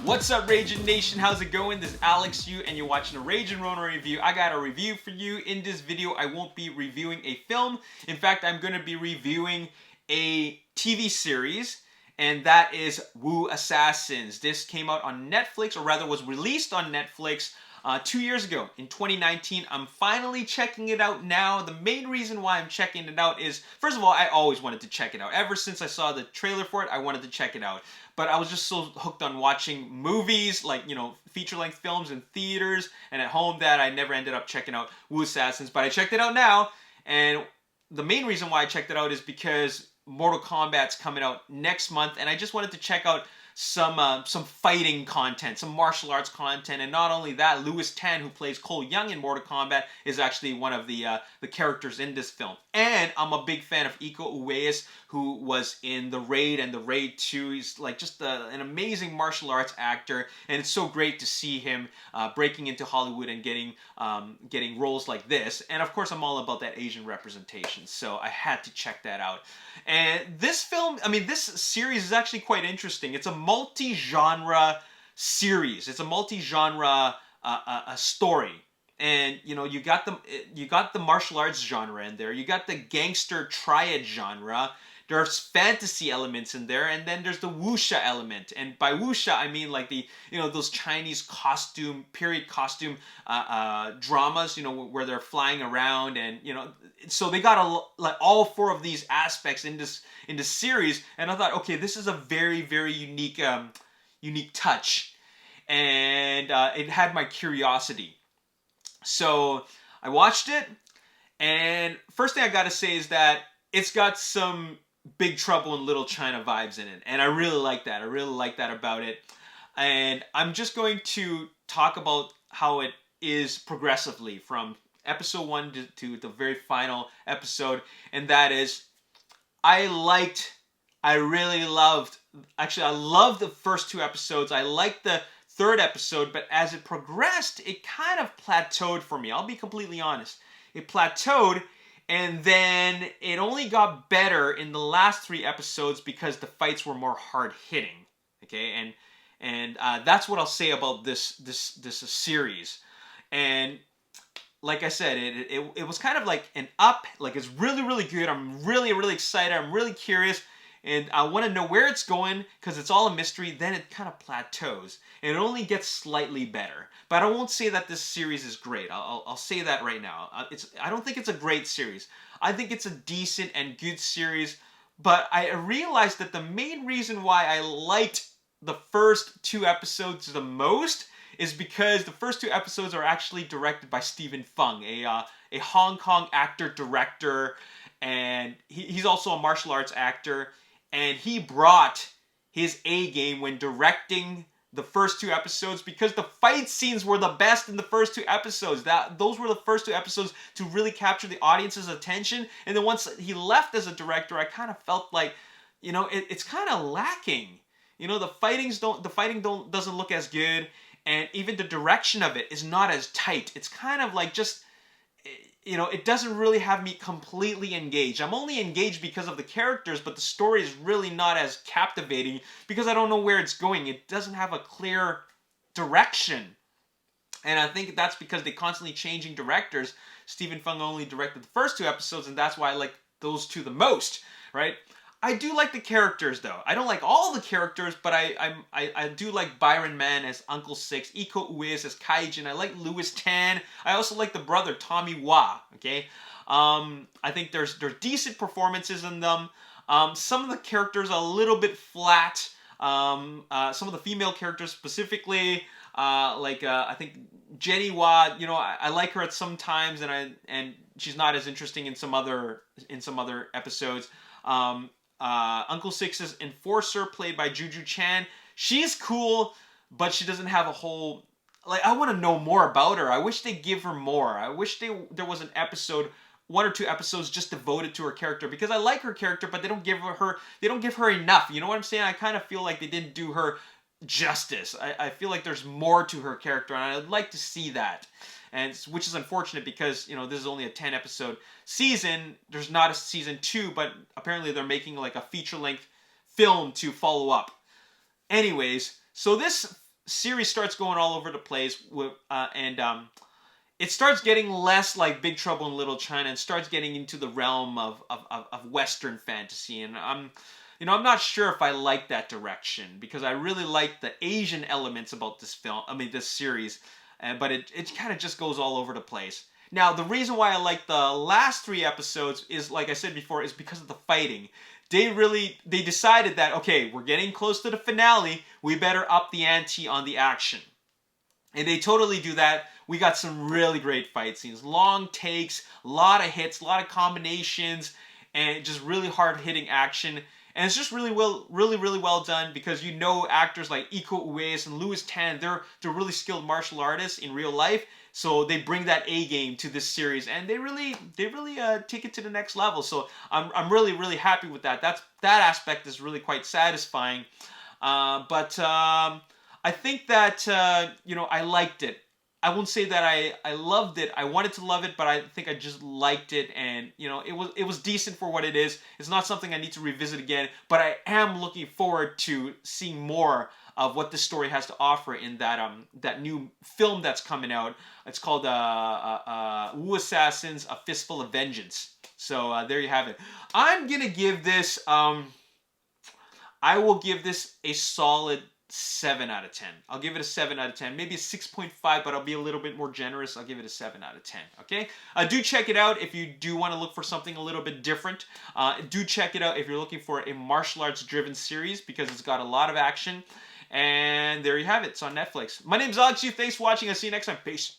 What's up, Ragin Nation? How's it going? This is Alex Yu, and you're watching a Ragin Ronin review. I got a review for you. In this video, I won't be reviewing a film. In fact, I'm going to be reviewing a TV series, and that is Assassins. This came out on Netflix, or rather was released on Netflix 2 years ago in 2019. I'm finally checking it out now. The main reason why I'm checking it out is, first of all, I always wanted to check it out. Ever since I saw the trailer for it, I wanted to check it out. But I was just so hooked on watching movies, like, you know, feature-length films in theaters and at home, that I never ended up checking out Assassins. But I checked it out now, and the main reason why I checked it out is because Mortal Kombat's coming out next month, and I just wanted to check out some fighting content, some martial arts content. And not only that, Lewis Tan, who plays Cole Young in Mortal Kombat, is actually one of the characters in this film. And I'm a big fan of Iko Uwais, who was in The Raid and The Raid 2. He's like just an amazing martial arts actor, and it's so great to see him breaking into Hollywood and getting roles like this. And of course, I'm all about that Asian representation, so I had to check that out. And this film, I mean, this series is actually quite interesting. It's a multi-genre series. It's a multi-genre story. And you know, you got the martial arts genre in there. You got the gangster triad genre. There's fantasy elements in there, and then there's the wuxia element. And by wuxia, I mean like the, you know, those Chinese period costume dramas, you know, where they're flying around, and you know, so they got like all four of these aspects in this series. And I thought, okay, this is a very, very unique touch, and it had my curiosity. So I watched it, and first thing I gotta say is that it's got some Big Trouble in Little China vibes in it, and I really like that. I really like that about it. And I'm just going to talk about how it is progressively from episode 1 to the very final episode, and that is, I loved the first 2 episodes. I liked the 3rd episode, but as it progressed, it kind of plateaued for me. I'll be completely honest. It plateaued, and then it only got better in the last 3 episodes because the fights were more hard-hitting. Okay, and that's what I'll say about this series. And like I said, it was kind of like an up. Like, it's really, really good. I'm really, really excited. I'm really curious. And I want to know where it's going because it's all a mystery. Then it kind of plateaus, and it only gets slightly better. But I won't say that this series is great. I'll say that right now. I don't think it's a great series. I think it's a decent and good series. But I realized that the main reason why I liked the first 2 episodes the most is because the first 2 episodes are actually directed by Stephen Fung, a Hong Kong actor-director, and he's also a martial arts actor. And he brought his A game when directing the first 2 episodes, because the fight scenes were the best in the first 2 episodes. Those were the first 2 episodes to really capture the audience's attention. And then once he left as a director, I kind of felt like, you know, it's kind of lacking. You know, the fighting doesn't look as good, and even the direction of it is not as tight. It's kind of like just, you know, it doesn't really have me completely engaged. I'm only engaged because of the characters, but the story is really not as captivating because I don't know where it's going. It doesn't have a clear direction. And I think that's because they're constantly changing directors. Stephen Fung only directed the first 2 episodes, and that's why I like those 2 the most, right? I do like the characters, though. I don't like all the characters, but I do like Byron Mann as Uncle Six, Iko Uwais as Kaijin. I like Lewis Tan. I also like the brother, Tommy Wah, okay? I think there's decent performances in them. Some of the characters are a little bit flat. Some of the female characters specifically, I think Jenny Wah, you know, I like her at some times, and she's not as interesting in some other episodes. Uncle Six's enforcer, played by Juju Chan, she's cool, but she doesn't have a whole, like, I want to know more about her. I wish they'd give her more. I wish there was an episode, 1 or 2 episodes just devoted to her character, because I like her character, but they don't give her enough. You know what I'm saying? I kind of feel like they didn't do her justice. I feel like there's more to her character, and I'd like to see that. And which is unfortunate because, you know, this is only a 10-episode season. There's not a season 2, but apparently they're making like a feature-length film to follow up. Anyways, so this series starts going all over the place with it starts getting less like Big Trouble in Little China and starts getting into the realm of Western fantasy. And I'm not sure if I like that direction, because I really like the Asian elements about this film. I mean, this series, but it kind of just goes all over the place. Now, the reason why I like the last 3 episodes is, like I said before, is because of the fighting. They decided that, okay, we're getting close to the finale, we better up the ante on the action. And they totally do that. We got some really great fight scenes. Long takes, a lot of hits, a lot of combinations, and just really hard-hitting action. And it's just really well done, because you know actors like Iko Uwais and Louis Tan, they're really skilled martial artists in real life. So they bring that A game to this series, and they really take it to the next level. So I'm really happy with that. That aspect is really quite satisfying. But I think that I liked it. I won't say that I loved it. I wanted to love it, but I think I just liked it, and it was decent for what it is. It's not something I need to revisit again, but I am looking forward to seeing more of what this story has to offer in that new film that's coming out. It's called Assassins: A Fistful of Vengeance. So there you have it. I'm gonna give this. I will give this a solid 7 out of 10. I'll give it a 7 out of 10. Maybe a 6.5, but I'll be a little bit more generous. I'll give it a 7 out of 10. Okay? Do check it out if you do want to look for something a little bit different. Do check it out if you're looking for a martial arts driven series, because it's got a lot of action. And there you have it. It's on Netflix. My name's Alex. Thanks for watching. I'll see you next time. Peace.